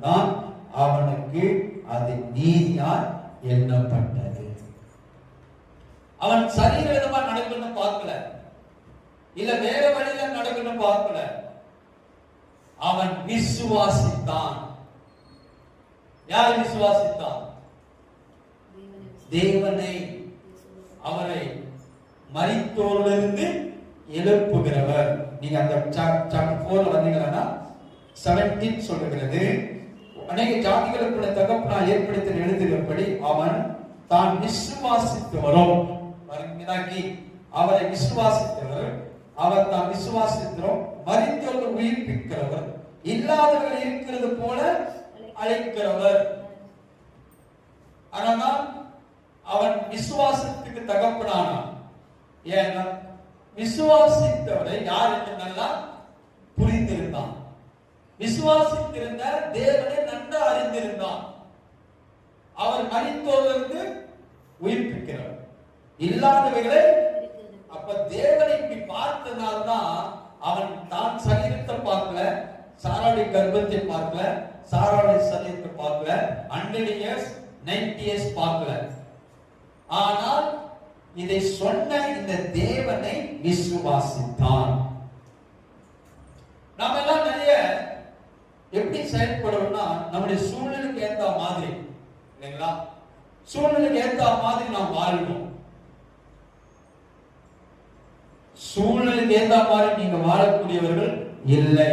தான் அவனுக்கு அது நீதியாய் எண்ணப்பட்டது. அவன் சரீர விதமா நடக்கணும்னு பார்க்கல, இல்ல வேற வழியில நடக்கணும்னு பார்க்கல. அவன் விசுவாசித்தான். யார் விசுவாசித்தான்? தேவனை, அவரை மரித்தோரிலிருந்து எழுப்புகிறவர். நீங்க அந்த சாப்டர் 4 வந்தீங்கன்னா 17 சொல்லுகிறது, அநேக ஜாதிகளுக்குள்ள தகப்பனால் ஏற்படுத்தி எழுதுகிறபடி அவன் தான் விசுவாசித்தவரும், அவரை விசுவாசித்தவர், அவர் தான் விசுவாசித்தவரும், மரித்தோர்கள் உயிர்ப்பிக்கிறவர், இல்லாதவர்கள் இருக்கிறது போல அழைக்கிறவர். ஆனால் அவன் விசுவாசத்துக்கு தகப்பனானான். ஏன்னா விசுவாசித்தவரை யார் என்று நல்லா புரிந்திருந்தான். விசுவாசித்திருந்த தேவனை நன்கு அறிந்திருந்தான். அவர் மரித்தோரிலிருந்து உயிர்ப்பிக்கிறவர், இல்லாதவைகளை. அப்ப தேவனை இப்படி பார்த்தனால்தான் அவன் தான் சரீரத்தை பார்க்கல, சாராவுடைய கர்ப்பத்தை பார்க்கல, சாராவுடைய சரீரத்தை பார்க்கல, 100 years 90 years பார்க்கல. ஆனால் இதை சொன்ன இந்த தேவனை விசுவாசித்தான். நாம எல்லாம் நிறைய எப்படி செயல்படுவோம்னா நம்முடைய சூழ்நிலைக்கு ஏற்ற மாதிரி, இல்லைங்களா? சூழ்நிலைக்கு ஏற்ற மாதிரி நாம் வாழணும். சூழ்நிலைக்கு ஏற்ற மாதிரி நீங்க வாழக்கூடியவர்கள் இல்லை.